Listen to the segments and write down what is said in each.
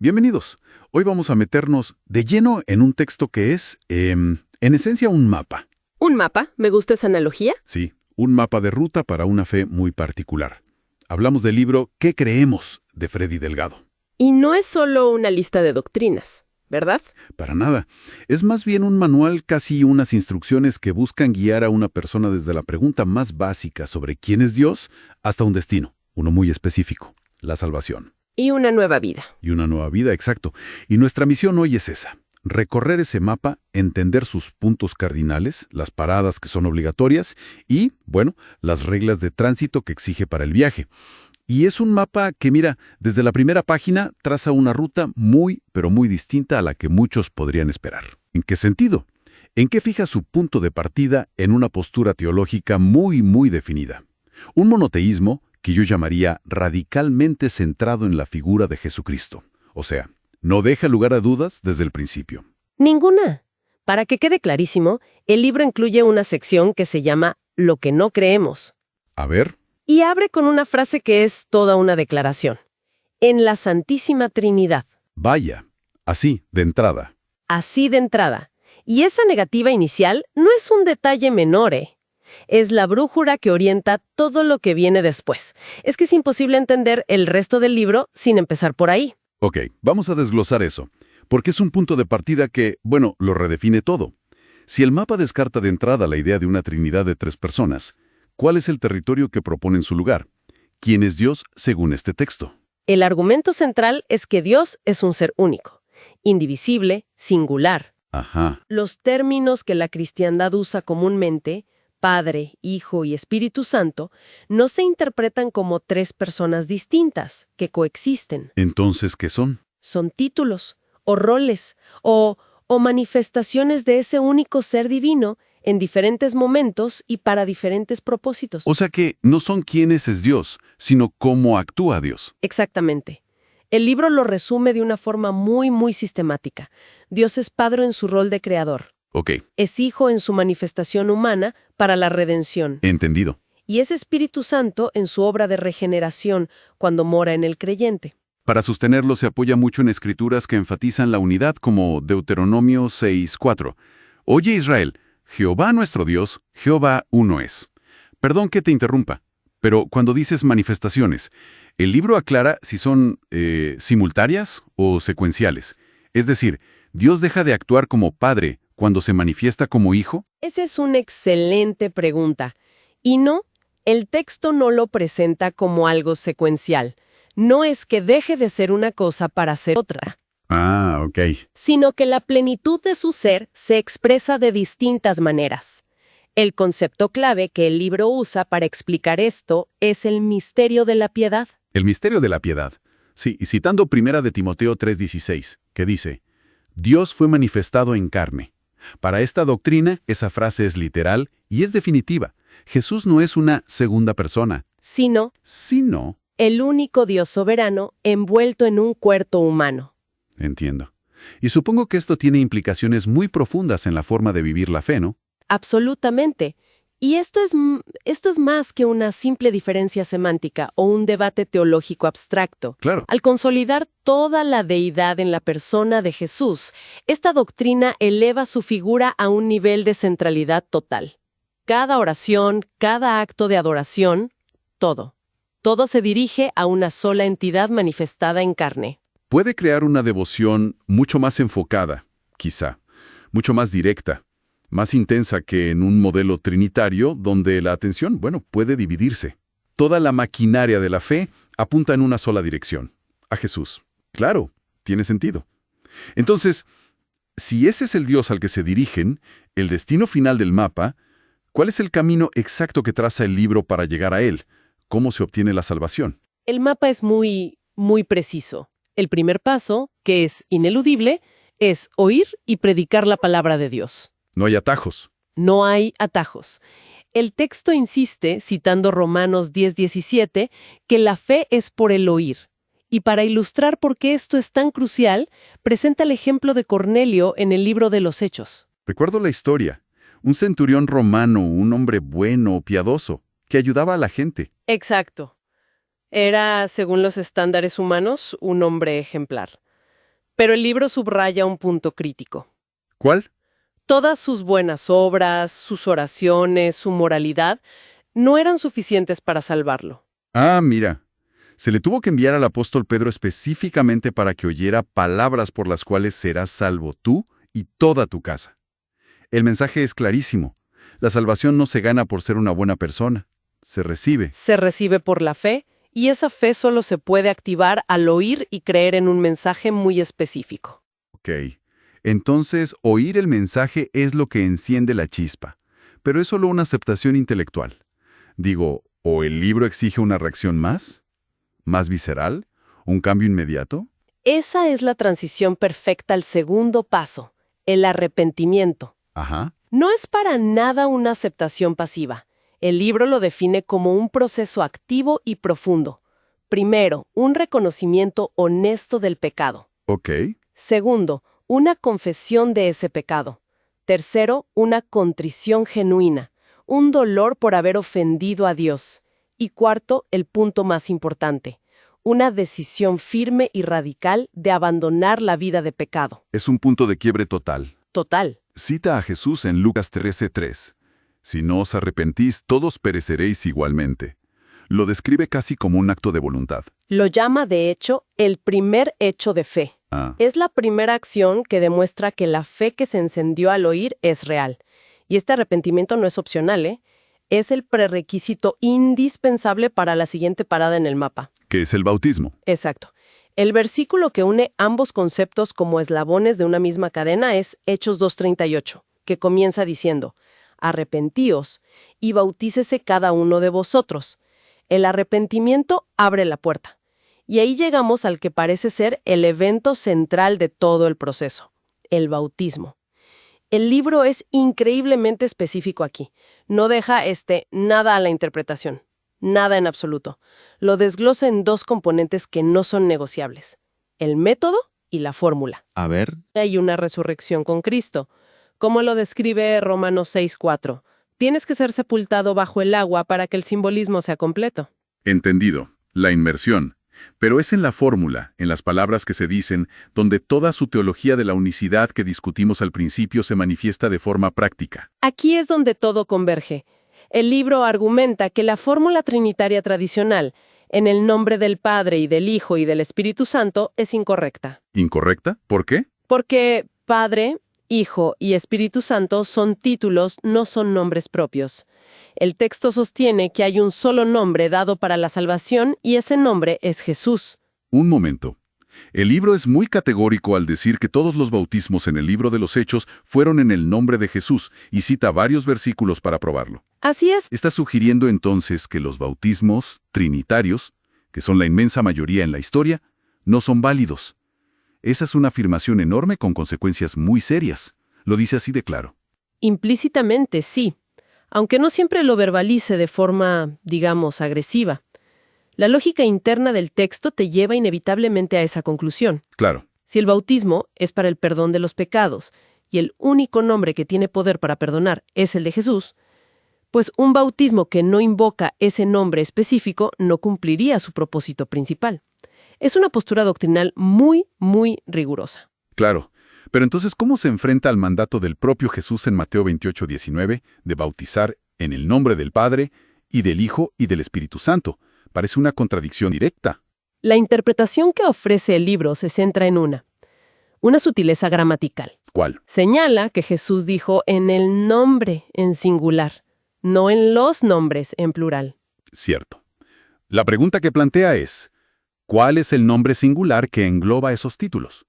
Bienvenidos. Hoy vamos a meternos de lleno en un texto que es, en esencia, un mapa. ¿Un mapa? Me gusta esa analogía. Sí, un mapa de ruta para una fe muy particular. Hablamos del libro ¿Qué creemos?, de Freddy Delgado. Y no es solo una lista de doctrinas, ¿verdad? Para nada. Es más bien un manual, casi unas instrucciones que buscan guiar a una persona desde la pregunta más básica sobre quién es Dios hasta un destino, uno muy específico, la salvación. Y una nueva vida. Y una nueva vida, exacto. Y nuestra misión hoy es esa: recorrer ese mapa, entender sus puntos cardinales, las paradas que son obligatorias y, bueno, las reglas de tránsito que exige para el viaje. Y es un mapa que, mira, desde la primera página traza una ruta muy, pero muy distinta a la que muchos podrían esperar. ¿En qué sentido? En que fija su punto de partida en una postura teológica muy, muy definida. Un monoteísmo que yo llamaría radicalmente centrado en la figura de Jesucristo. O sea, no deja lugar a dudas desde el principio. Ninguna. Para que quede clarísimo, el libro incluye una sección que se llama Lo que no creemos. A ver. Y abre con una frase que es toda una declaración. En la Santísima Trinidad. Vaya, así, de entrada. Así de entrada. Y esa negativa inicial no es un detalle menor, ¿eh? Es la brújula que orienta todo lo que viene después. Es que es imposible entender el resto del libro sin empezar por ahí. Ok, vamos a desglosar eso, porque es un punto de partida que, bueno, lo redefine todo. Si el mapa descarta de entrada la idea de una trinidad de 3 personas, ¿cuál es el territorio que propone en su lugar? ¿Quién es Dios según este texto? El argumento central es que Dios es un ser único, indivisible, singular. Ajá. Los términos que la cristiandad usa comúnmente, Padre, Hijo y Espíritu Santo, no se interpretan como 3 personas distintas que coexisten. Entonces, ¿qué son? Son títulos, o roles, o manifestaciones de ese único ser divino en diferentes momentos y para diferentes propósitos. O sea que no son quiénes es Dios, sino cómo actúa Dios. Exactamente. El libro lo resume de una forma muy, muy sistemática. Dios es Padre en su rol de creador. Ok, Es Hijo en su manifestación humana para la redención. entendido. Y es Espíritu Santo en su obra de regeneración cuando mora en el creyente. Para sostenerlo se apoya mucho en escrituras que enfatizan la unidad, como Deuteronomio 6:4. Oye Israel, Jehová nuestro Dios, Jehová uno es. Perdón que te interrumpa, pero cuando dices manifestaciones, el libro aclara si son simultáneas o secuenciales. Es decir, ¿Dios deja de actuar como Padre cuando se manifiesta como Hijo? Esa es una excelente pregunta. Y no, el texto no lo presenta como algo secuencial. No es que deje de ser una cosa para ser otra, Ah, ok. sino que la plenitud de su ser se expresa de distintas maneras. El concepto clave que el libro usa para explicar esto es el misterio de la piedad. El misterio de la piedad. Sí, y citando primera de Timoteo 3:16, que dice, Dios fue manifestado en carne. Para esta doctrina, esa frase es literal y es definitiva. Jesús no es una segunda persona, Sino sino... el único Dios soberano envuelto en un cuerpo humano. Entiendo. Y supongo que esto tiene implicaciones muy profundas en la forma de vivir la fe, ¿no? Absolutamente. Y esto es más que una simple diferencia semántica o un debate teológico abstracto. Claro. Al consolidar toda la deidad en la persona de Jesús, esta doctrina eleva su figura a un nivel de centralidad total. Cada oración, cada acto de adoración, todo se dirige a una sola entidad manifestada en carne. Puede crear una devoción mucho más enfocada, quizá, mucho más directa, más intensa que en un modelo trinitario donde la atención, bueno, puede dividirse. Toda la maquinaria de la fe apunta en una sola dirección, a Jesús. Claro, tiene sentido. Entonces, si ese es el Dios al que se dirigen, el destino final del mapa, ¿cuál es el camino exacto que traza el libro para llegar a él? ¿Cómo se obtiene la salvación? El mapa es muy, muy preciso. El primer paso, que es ineludible, es oír y predicar la palabra de Dios. No hay atajos. No hay atajos. El texto insiste, citando Romanos 10:17, que la fe es por el oír. Y para ilustrar por qué esto es tan crucial, presenta el ejemplo de Cornelio en el libro de los Hechos. Recuerdo la historia. Un centurión romano, un hombre bueno, piadoso, que ayudaba a la gente. Exacto. Era, según los estándares humanos, un hombre ejemplar. Pero el libro subraya un punto crítico. ¿Cuál? Todas sus buenas obras, sus oraciones, su moralidad, no eran suficientes para salvarlo. Ah, mira. Se le tuvo que enviar al apóstol Pedro específicamente para que oyera palabras por las cuales serás salvo tú y toda tu casa. El mensaje es clarísimo. La salvación no se gana por ser una buena persona. Se recibe. Se recibe por la fe, y esa fe solo se puede activar al oír y creer en un mensaje muy específico. Ok. Entonces, oír el mensaje es lo que enciende la chispa. Pero es solo una aceptación intelectual. Digo, ¿o el libro exige una reacción más? ¿Más visceral? ¿Un cambio inmediato? Esa es la transición perfecta al segundo paso, el arrepentimiento. Ajá. No es para nada una aceptación pasiva. El libro lo define como un proceso activo y profundo. Primero, un reconocimiento honesto del pecado. Ok. Segundo, una confesión de ese pecado. Tercero, una contrición genuina, un dolor por haber ofendido a Dios. Y cuarto, el punto más importante, una decisión firme y radical de abandonar la vida de pecado. Es un punto de quiebre total. Total. Cita a Jesús en Lucas 13:3. Si no os arrepentís, todos pereceréis igualmente. Lo describe casi como un acto de voluntad. Lo llama, de hecho, el primer hecho de fe. Ah, Es la primera acción que demuestra que la fe que se encendió al oír es real. Y este arrepentimiento no es opcional, ¿eh? Es el prerequisito indispensable para la siguiente parada en el mapa. ¿qué es el bautismo? Exacto. El versículo que une ambos conceptos como eslabones de una misma cadena es Hechos 2:38, que comienza diciendo: arrepentíos y bautícese cada uno de vosotros. El arrepentimiento abre la puerta. Y ahí llegamos al que parece ser el evento central de todo el proceso, el bautismo. El libro es increíblemente específico aquí. No deja nada a la interpretación. Nada en absoluto. Lo desglosa en dos componentes que no son negociables: el método y la fórmula. A ver. Hay una resurrección con Cristo. Como lo describe Romanos 6:4. Tienes que ser sepultado bajo el agua para que el simbolismo sea completo. Entendido. La inmersión. Pero es en la fórmula, en las palabras que se dicen, donde toda su teología de la unicidad que discutimos al principio se manifiesta de forma práctica. Aquí es donde todo converge. El libro argumenta que la fórmula trinitaria tradicional, en el nombre del Padre y del Hijo y del Espíritu Santo, es incorrecta. ¿Incorrecta? ¿Por qué? Porque Padre, Hijo y Espíritu Santo son títulos, no son nombres propios. El texto sostiene que hay un solo nombre dado para la salvación y ese nombre es Jesús. Un momento. El libro es muy categórico al decir que todos los bautismos en el libro de los Hechos fueron en el nombre de Jesús y cita varios versículos para probarlo. Así es. Está sugiriendo entonces que los bautismos trinitarios, que son la inmensa mayoría en la historia, no son válidos. Esa es una afirmación enorme con consecuencias muy serias. Lo dice así de claro. Implícitamente, sí. Aunque no siempre lo verbalice de forma, digamos, agresiva. La lógica interna del texto te lleva inevitablemente a esa conclusión. Claro. Si el bautismo es para el perdón de los pecados y el único nombre que tiene poder para perdonar es el de Jesús, pues un bautismo que no invoca ese nombre específico no cumpliría su propósito principal. Es una postura doctrinal muy, muy rigurosa. Claro. Pero entonces, ¿cómo se enfrenta al mandato del propio Jesús en Mateo 28:19 de bautizar en el nombre del Padre y del Hijo y del Espíritu Santo? Parece una contradicción directa. La interpretación que ofrece el libro se centra en una sutileza gramatical. ¿Cuál? Señala que Jesús dijo en el nombre en singular, no en los nombres en plural. Cierto. La pregunta que plantea es, ¿cuál es el nombre singular que engloba esos títulos?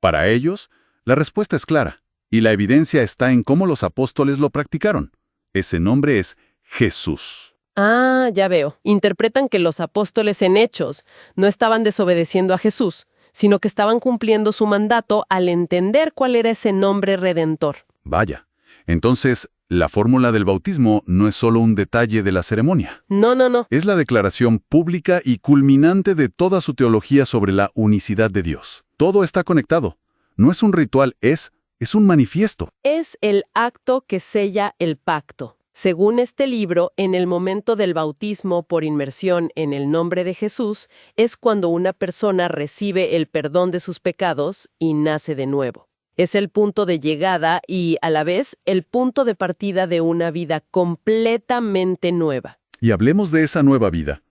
Para ellos, la respuesta es clara, y la evidencia está en cómo los apóstoles lo practicaron. Ese nombre es Jesús. Ah, ya veo. Interpretan que los apóstoles en Hechos no estaban desobedeciendo a Jesús, sino que estaban cumpliendo su mandato al entender cuál era ese nombre redentor. Vaya. Entonces, la fórmula del bautismo no es solo un detalle de la ceremonia. No. Es la declaración pública y culminante de toda su teología sobre la unicidad de Dios. Todo está conectado. No es un ritual, es un manifiesto. Es el acto que sella el pacto. Según este libro, en el momento del bautismo por inmersión en el nombre de Jesús, es cuando una persona recibe el perdón de sus pecados y nace de nuevo. Es el punto de llegada y, a la vez, el punto de partida de una vida completamente nueva. Y hablemos de esa nueva vida.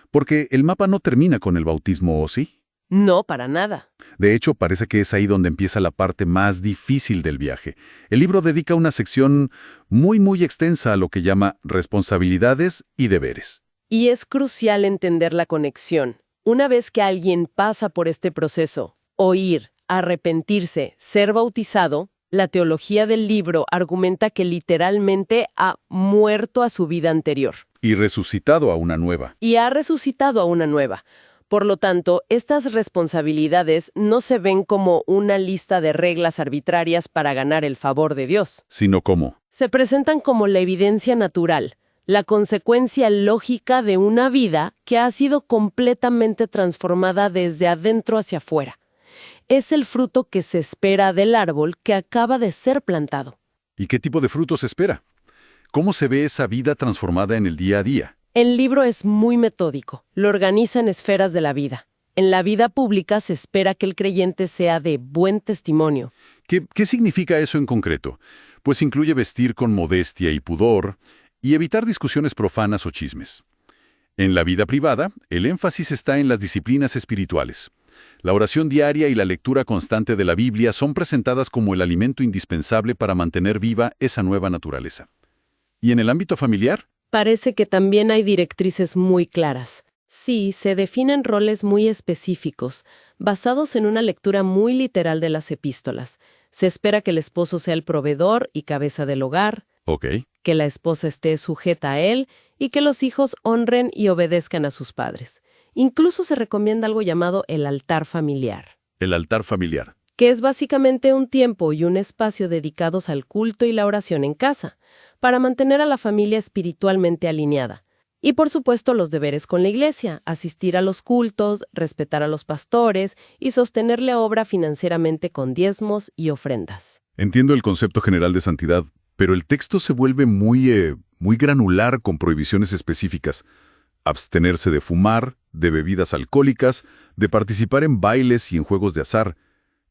Porque el mapa no termina con el bautismo, ¿o sí? No, para nada. De hecho, parece que es ahí donde empieza la parte más difícil del viaje. El libro dedica una sección muy extensa a lo que llama responsabilidades y deberes. Y es crucial entender la conexión. Una vez que alguien pasa por este proceso, oír, arrepentirse, ser bautizado, la teología del libro argumenta que literalmente ha muerto a su vida anterior. Y resucitado a una nueva. Y ha resucitado a una nueva. Por lo tanto, estas responsabilidades no se ven como una lista de reglas arbitrarias para ganar el favor de Dios. Sino como. Se presentan como la evidencia natural, la consecuencia lógica de una vida que ha sido completamente transformada desde adentro hacia afuera. Es el fruto que se espera del árbol que acaba de ser plantado. ¿Y qué tipo de frutos se espera? ¿Cómo se ve esa vida transformada en el día a día? El libro es muy metódico, lo organiza en esferas de la vida. En la vida pública se espera que el creyente sea de buen testimonio. ¿Qué significa eso en concreto? Pues incluye vestir con modestia y pudor y evitar discusiones profanas o chismes. En la vida privada, el énfasis está en las disciplinas espirituales. La oración diaria y la lectura constante de la Biblia son presentadas como el alimento indispensable para mantener viva esa nueva naturaleza. ¿Y en el ámbito familiar? Parece que también hay directrices muy claras. Sí, se definen roles muy específicos, basados en una lectura muy literal de las epístolas. Se espera que el esposo sea el proveedor y cabeza del hogar, que la esposa esté sujeta a él y que los hijos honren y obedezcan a sus padres. Incluso se recomienda algo llamado el altar familiar. El altar familiar. Que es básicamente un tiempo y un espacio dedicados al culto y la oración en casa, para mantener a la familia espiritualmente alineada. Y por supuesto los deberes con la iglesia, asistir a los cultos, respetar a los pastores y sostener la obra financieramente con diezmos y ofrendas. Entiendo el concepto general de santidad, pero el texto se vuelve muy granular con prohibiciones específicas. Abstenerse de fumar, de bebidas alcohólicas, de participar en bailes y en juegos de azar.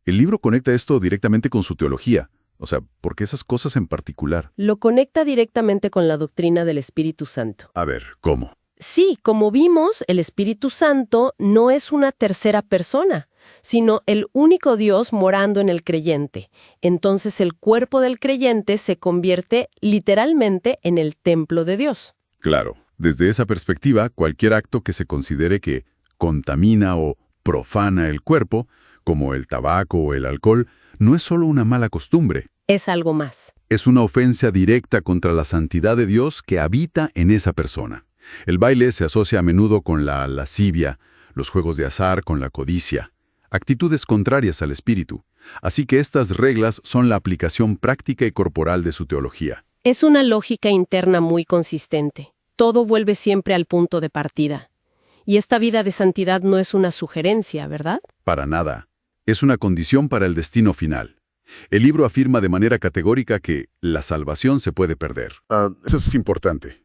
El libro conecta esto directamente con su teología. O sea, ¿por qué esas cosas en particular? Lo conecta directamente con la doctrina del Espíritu Santo. A ver, ¿cómo? Sí, como vimos, el Espíritu Santo no es una tercera persona, sino el único Dios morando en el creyente. Entonces el cuerpo del creyente se convierte literalmente en el templo de Dios. Claro, desde esa perspectiva, cualquier acto que se considere que contamina o profana el cuerpo, como el tabaco o el alcohol, no es solo una mala costumbre. Es algo más. Es una ofensa directa contra la santidad de Dios que habita en esa persona. El baile se asocia a menudo con la lascivia, los juegos de azar con la codicia, actitudes contrarias al espíritu. Así que estas reglas son la aplicación práctica y corporal de su teología. Es una lógica interna muy consistente. Todo vuelve siempre al punto de partida. Y esta vida de santidad no es una sugerencia, ¿verdad? Para nada. Es una condición para el destino final. El libro afirma de manera categórica que la salvación se puede perder. Eso es importante.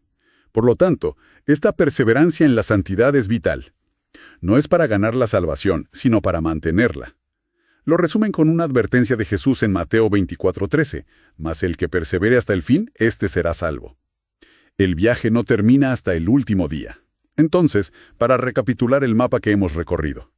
Por lo tanto, esta perseverancia en la santidad es vital. No es para ganar la salvación, sino para mantenerla. Lo resumen con una advertencia de Jesús en Mateo 24:13, «Mas el que persevere hasta el fin, éste será salvo». El viaje no termina hasta el último día. Entonces, para recapitular el mapa que hemos recorrido,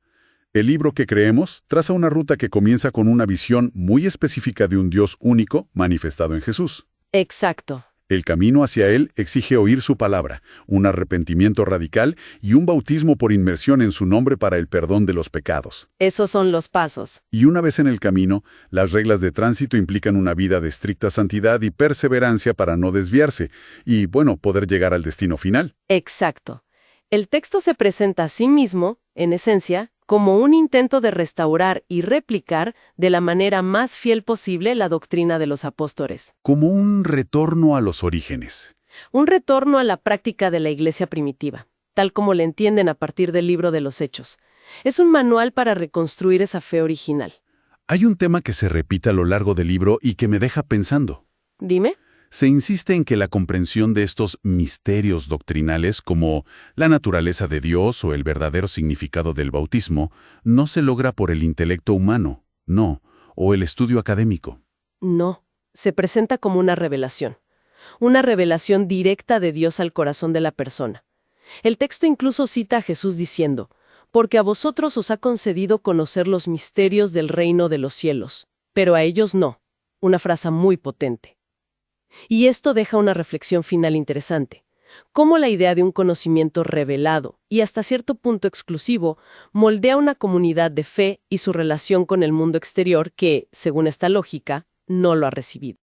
el libro que creemos traza una ruta que comienza con una visión muy específica de un Dios único manifestado en Jesús. Exacto. El camino hacia Él exige oír su palabra, un arrepentimiento radical y un bautismo por inmersión en su nombre para el perdón de los pecados. Esos son los pasos. Y una vez en el camino, las reglas de tránsito implican una vida de estricta santidad y perseverancia para no desviarse y, poder llegar al destino final. Exacto. El texto se presenta a sí mismo, en esencia, como un intento de restaurar y replicar de la manera más fiel posible la doctrina de los apóstoles. Como un retorno a los orígenes. Un retorno a la práctica de la iglesia primitiva, tal como la entienden a partir del libro de los Hechos. Es un manual para reconstruir esa fe original. Hay un tema que se repite a lo largo del libro y que me deja pensando. Dime. Se insiste en que la comprensión de estos misterios doctrinales, como la naturaleza de Dios o el verdadero significado del bautismo, no se logra por el intelecto humano, no, o el estudio académico. No, se presenta como una revelación directa de Dios al corazón de la persona. El texto incluso cita a Jesús diciendo, «Porque a vosotros os ha concedido conocer los misterios del reino de los cielos, pero a ellos no», una frase muy potente. Y esto deja una reflexión final interesante. Cómo la idea de un conocimiento revelado y hasta cierto punto exclusivo moldea una comunidad de fe y su relación con el mundo exterior que, según esta lógica, no lo ha recibido.